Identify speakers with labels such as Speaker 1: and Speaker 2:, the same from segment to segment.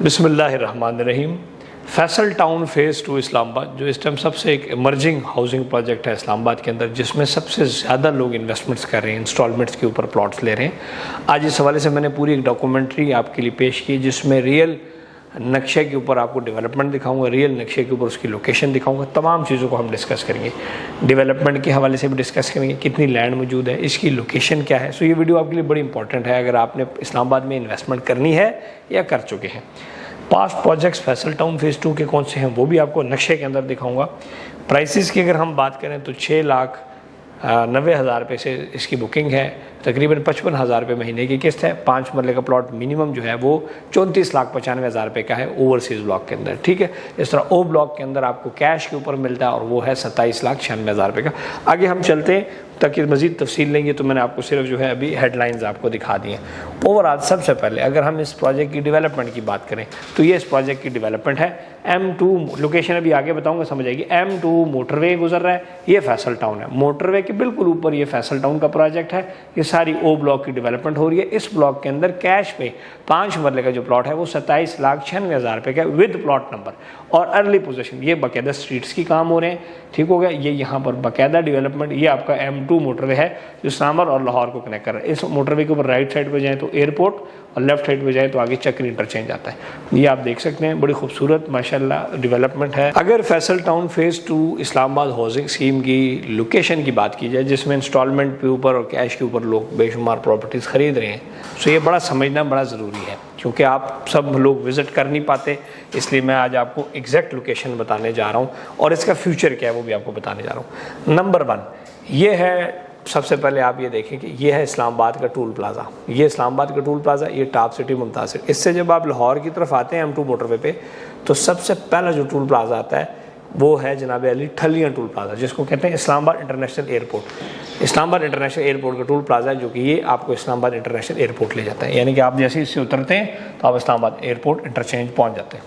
Speaker 1: बिस्मिल्लाहिर्रहमानिर्रहीम। Faisal town phase 2 Islamabad जो इस टाइम सबसे एक इमर्जिंग हाउसिंग प्रोजेक्ट है इस्लामाबाद के अंदर, जिसमें सबसे ज़्यादा लोग इन्वेस्टमेंट्स कर रहे हैं, इंस्टॉलमेंट्स के ऊपर प्लॉट्स ले रहे हैं। आज इस हवाले से मैंने पूरी एक डॉक्यूमेंट्री आपके लिए पेश की, जिसमें रियल नक्शे के ऊपर आपको डेवलपमेंट दिखाऊंगा, रियल नक्शे के ऊपर उसकी लोकेशन दिखाऊंगा। तमाम चीज़ों को हम डिस्कस करेंगे। डेवलपमेंट के हवाले से भी डिस्कस करेंगे, कितनी लैंड मौजूद है, इसकी लोकेशन क्या है। सो ये वीडियो आपके लिए बड़ी इंपॉर्टेंट है अगर आपने इस्लामाबाद में इन्वेस्टमेंट करनी है या कर चुके हैं। Past projects Faisal town phase 2 के कौन से हैं वो भी आपको नक्शे के अंदर दिखाऊंगा। प्राइसेस की अगर हम बात करें तो 6,90,000 रुपये से इसकी बुकिंग है। तकरीबन 55,000 रुपये महीने की किस्त है। 5 मरले का प्लॉट मिनिमम जो है वो 34,95,000 रुपये का है ओवरसीज़ ब्लॉक के अंदर। ठीक है, इस तरह ओ ब्लॉक के अंदर आपको कैश के ऊपर मिलता है और वो है 27,96,000 रुपये का। आगे हम चलते हैं, ताकि मज़ीद तफसील लेंगे तो मैंने आपको सिर्फ जो है अभी हेडलाइंस आपको दिखा दी हैं। ओवरऑल सबसे पहले अगर हम इस प्रोजेक्ट की डेवलपमेंट की बात करें तो ये इस प्रोजेक्ट की डेवलपमेंट है। M2 लोकेशन अभी आगे बताऊंगा, समझ आएगी। M2 मोटरवे गुजर रहा है, ये फैसल टाउन है। मोटरवे के बिल्कुल ऊपर ये फैसल टाउन का प्रोजेक्ट है। ये सारी ओ ब्लॉक की डेवलपमेंट हो रही है। इस ब्लॉक के अंदर कैश पे 5 मरले का जो प्लॉट है वो 27,96,000 रुपये का विद प्लॉट नंबर और अर्ली पोजीशन। ये बाकायदा स्ट्रीट्स की काम हो रहे हैं, ठीक हो गया। ये यहाँ पर बाकायदा डेवलपमेंट, ये आपका M2 मोटरवे है जो इस्लामाबाद और लाहौर को कनेक्ट कर रहा है। इस मोटरवे के ऊपर राइट साइड पे जाए तो एयरपोर्ट और लेफ्ट साइड पे जाए तो आगे चक्री इंटरचेंज आता है। ये आप देख सकते हैं, बड़ी खूबसूरत माशाल्लाह डेवलपमेंट है। अगर Faisal town phase 2 Islamabad housing scheme की लोकेशन की बात की जाए, जिसमें इंस्टॉलमेंट के ऊपर और कैश के ऊपर लोग बेशुमार प्रॉपर्टीज़ ख़रीद रहे हैं, तो ये बड़ा समझना बड़ा ज़रूरी है, क्योंकि आप सब लोग विज़िट कर नहीं पाते। इसलिए मैं आज आपको एग्जैक्ट लोकेशन बताने जा रहा हूँ और इसका फ्यूचर क्या है वो भी आपको बताने जा रहा हूँ। नंबर 1 ये है, सबसे पहले आप ये देखें कि ये है इस्लामाबाद का टूल प्लाज़ा। ये इस्लामाबाद का टूल प्लाज़ा, ये टॉप सिटी मुमताज़ है। इससे जब आप लाहौर की तरफ आते हैं M2 मोटरवे पे, तो सबसे पहला जो टूल प्लाज़ा आता है वो है जनाब अली ठलियाँ टूल प्लाज़ा, जिसको कहते हैं Islamabad international airport. Islamabad international airport का टूल प्लाज़ा है, जो कि ये आपको इस्लामाबाद इंटरनेशनल एयरपोर्ट ले जाता है। यानी कि आप जैसे इससे उतरते हैं तो आप इस्लामाबाद एयरपोर्ट इंटरचेंज पहुँच जाते हैं।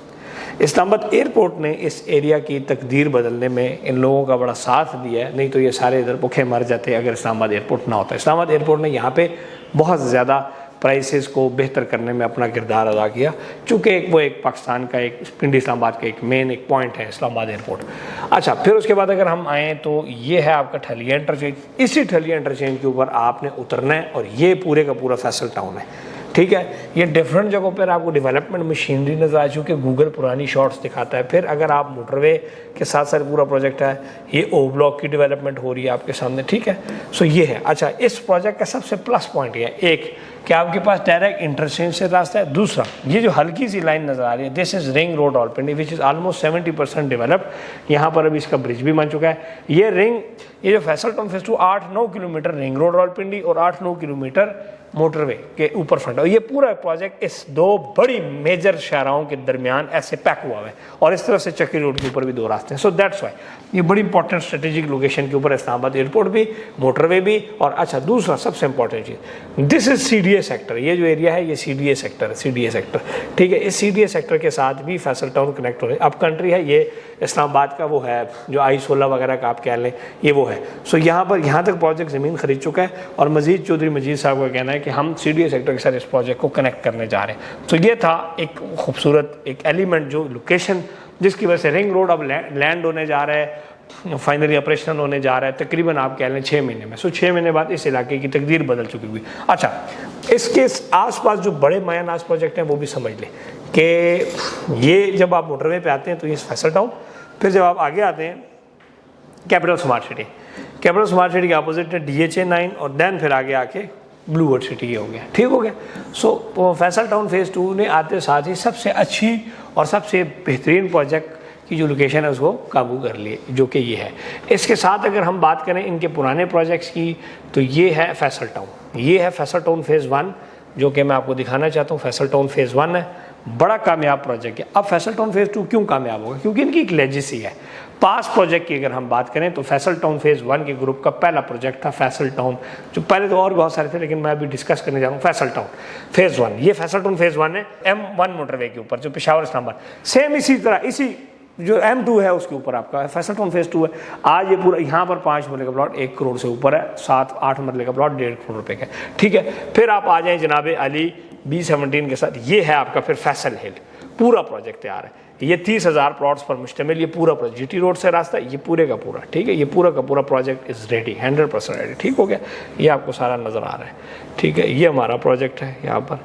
Speaker 1: इस्लामाबाद एयरपोर्ट ने इस एरिया की तकदीर बदलने में इन लोगों का बड़ा साथ दिया है, नहीं तो ये सारे इधर भूखे मर जाते अगर इस्लामाबाद एयरपोर्ट ना होता। इस्लामाबाद एयरपोर्ट ने यहाँ पे बहुत ज़्यादा प्राइसेस को बेहतर करने में अपना किरदार अदा किया, चूँकि वो एक पाकिस्तान का एक पिंडी इस्लामाबाद का एक मेन एक पॉइंट है इस्लामाबाद एयरपोर्ट। अच्छा, फिर उसके बाद अगर हम आएँ तो ये है आपका ठलिया इंटरचेंज। इसी ठलिया इंटरचेंज के ऊपर आपने उतरना है और ये पूरे का पूरा फैसल टाउन है। ठीक है, ये डिफरेंट जगहों पर आपको डेवलपमेंट मशीनरी नज़र आ चुकी है। गूगल पुरानी शॉट्स दिखाता है। फिर अगर आप मोटरवे के साथ साथ पूरा प्रोजेक्ट है, ये ओ ब्लॉक की डेवलपमेंट हो रही है आपके सामने। ठीक है, सो ये है। अच्छा, इस प्रोजेक्ट का सबसे प्लस पॉइंट ये है, एक कि आपके पास डायरेक्ट इंटरचेंज से रास्ता है। दूसरा, ये जो हल्की सी लाइन नज़र आ रही है, this is ring road Rawalpindi which is almost 70% developed. यहाँ पर अभी इसका ब्रिज भी बन चुका है। ये रिंग, ये जो Faisal town phase 2 8-9 kilometre ring road Rawalpindi और 8-9 किलोमीटर मोटरवे के ऊपर फ्रंट है। ये पूरा प्रोजेक्ट इस 2 बड़ी मेजर शहरों के दरमियान ऐसे पैक हुआ है और इस तरह से चक्री रोड के ऊपर भी 2 रास्ते हैं। सो दैट्स वाई ये बड़ी इंपॉर्टेंट स्ट्रेटेजिक लोकेशन के ऊपर इस्लामाबाद एयरपोर्ट भी, मोटरवे भी। और अच्छा, दूसरा सबसे important cheese, this is CDA sector. ये जो एरिया है ये CDA सेक्टर है, CDA सेक्टर। ठीक है, इस CDA सेक्टर के साथ भी फैसल टाउन कनेक्ट हो रहे हैं। अब कंट्री है ये इस्लामाबाद का वो है जो I-16 वगैरह का आप कह लें, ये वो है। सो यहाँ पर यहाँ तक प्रोजेक्ट ज़मीन खरीद चुका है और मजीद चौधरी मजीद साहब का कहना है कि हम CDA सेक्टर के साथ इस प्रोजेक्ट को कनेक्ट करने जा रहे हैं। तो ये था एक खूबसूरत एक एलिमेंट, जो लोकेशन जिसकी वजह से रिंग रोड अब लैंड होने जा रहा है, फाइनली ऑपरेशनल होने जा रहा है तकरीबन आप कह लें 6 महीने में। सो 6 महीने बाद इस इलाके की तकदीर बदल चुकी हुई। अच्छा, इसके आसपास जो बड़े मायानाज प्रोजेक्ट हैं वो भी समझ लें कि ये जब आप मोटरवे पे आते हैं तो ये फैसल टाउन, फिर जब आप आगे आते हैं capital smart city, capital smart city के अपोजिट है DHA 9 और दैन फिर आगे आके ब्लू वर्ल्ड सिटी हो गया। ठीक हो गया। सो फैसल टाउन फ़ेज़ 2 ने आते साथ ही सबसे अच्छी और सबसे बेहतरीन प्रोजेक्ट की जो लोकेशन है उसको काबू कर लिए, जो कि ये है। इसके साथ अगर हम बात करें इनके पुराने प्रोजेक्ट्स की, तो ये है फैसल टाउन। ये है फैसल टाउन फ़ेज़ 1, जो कि मैं आपको दिखाना चाहता हूँ। फैसल टाउन फ़ेज़ 1 है, बड़ा कामयाब प्रोजेक्ट है। अब फैसल टाउन फ़ेज़ 2 क्यों कामयाब होगा? क्योंकि इनकी एक लेजेसी है। पास्ट प्रोजेक्ट की अगर हम बात करें तो फैसल टाउन फ़ेज़ 1 के ग्रुप का पहला प्रोजेक्ट था फैसल टाउन, जो पहले तो और बहुत सारे थे लेकिन मैं अभी डिस्कस करने जा रहा हूँ फैसल टाउन फ़ेज़ 1। ये फैसल टाउन फ़ेज़ 1 है M1 मोटरवे के ऊपर, जो पेशावर इस्लामाबाद। सेम इसी तरह इसी जो M2 है उसके ऊपर आपका फैसल टाउन फ़ेज़ 2 है। आज ये पूरा यहाँ पर 5 मरले का प्लॉट 1 करोड़ से ऊपर है, 7-8 मरले का प्लॉट 1.5 करोड़ रुपए का। ठीक है, फिर आप आ जाएं जनाब अली B17 के साथ। ये है आपका फिर फैसल हिल। पूरा प्रोजेक्ट तैयार है। ये 30,000 प्लॉट्स पर मुश्तमिल ये पूरा प्रोजेक्ट, जीटी रोड से रास्ता ये पूरे का पूरा, ठीक है, ये पूरा का पूरा प्रोजेक्ट इज़ रेडी, 100% रेडी, ठीक हो गया। ये आपको सारा नज़र आ रहा है, ठीक है, ये हमारा प्रोजेक्ट है यहाँ पर,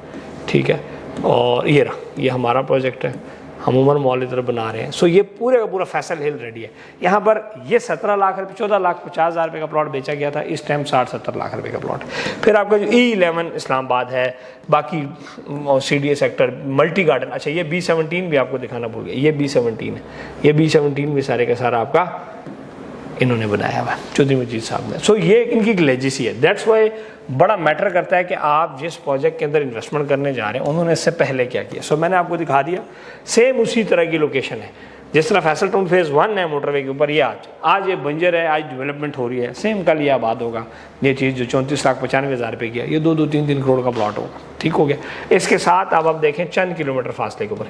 Speaker 1: ठीक है, और ये रहा, ये हमारा प्रोजेक्ट है, हम उमर मॉल इधर बना रहे हैं। सो ये पूरे का पूरा फैसल हिल रेडी है। यहाँ पर ये 17 लाख रुपये, 14,50,000 रुपये का प्लॉट बेचा गया था, इस टाइम 60-70 लाख रुपये का प्लॉट। फिर आपका जो E11 इस्लामाबाद है, बाकी CDA सेक्टर, मल्टी गार्डन, अच्छा ये B17 भी आपको दिखाना भूल गया, ये B17 है, ये B17 भी सारे का सारा आपका इन्होंने बनाया हुआ है, चौधरी मजीद साहब ने। सो ये इनकी लेजेसी है। दैट्स वाई बड़ा मैटर करता है कि आप जिस प्रोजेक्ट के अंदर इन्वेस्टमेंट करने जा रहे हैं उन्होंने इससे पहले क्या किया। सो मैंने आपको दिखा दिया, सेम उसी तरह की लोकेशन है जिस तरह फैसल टाउन फेज़ 1 है मोटरवे के ऊपर, ये आज ये बंजर है, आज डेवलपमेंट हो रही है, सेम कल ये आबाद होगा। ये चीज़ जो 34,95,000 रुपये की है, ये 2-3 करोड़ का प्लॉट होगा, ठीक हो गया। इसके साथ अब आप देखें चंद किलोमीटर फासले के ऊपर,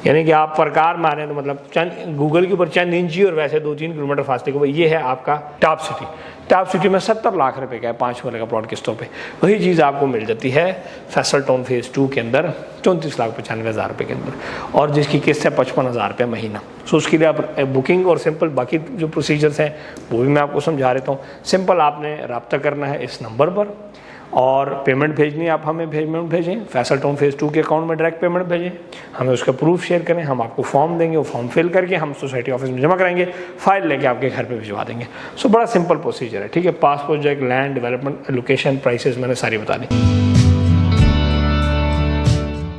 Speaker 1: यानी कि आप फरकार मारें तो मतलब चंद गूगल के ऊपर चंद इंची और वैसे 2-3 किलोमीटर फासले के ऊपर ये है आपका टॉप सिटी। टॉप सिटी में 70 लाख रुपए का है 5 वाले का प्लॉट किस्तों पे। वही चीज़ आपको मिल जाती है फैसल टाउन फेज़ 2 के अंदर 34,95,000 रुपये के अंदर, और जिसकी किस्त है 55,000 रुपये महीना। सो उसके लिए आप बुकिंग और सिंपल बाकी जो प्रोसीजर्स हैं वो भी मैं आपको समझा देता हूँ। सिंपल आपने रब्ता करना है इस नंबर पर और पेमेंट भेजनी है, आप हमें पेमेंट भेजें, फैसल टाउन फेज़ 2 के अकाउंट में डायरेक्ट पेमेंट भेजें, हमें उसका प्रूफ शेयर करें, हम आपको फॉर्म देंगे, वो फॉर्म फिल करके हम सोसाइटी ऑफिस में जमा कराएंगे, फाइल लेके आपके घर पे भिजवा देंगे। सो बड़ा सिंपल प्रोसीजर है, ठीक है। पासपोर्ट, जो लैंड डेवलपमेंट, लोकेशन, प्राइसेस मैंने सारी बता दी।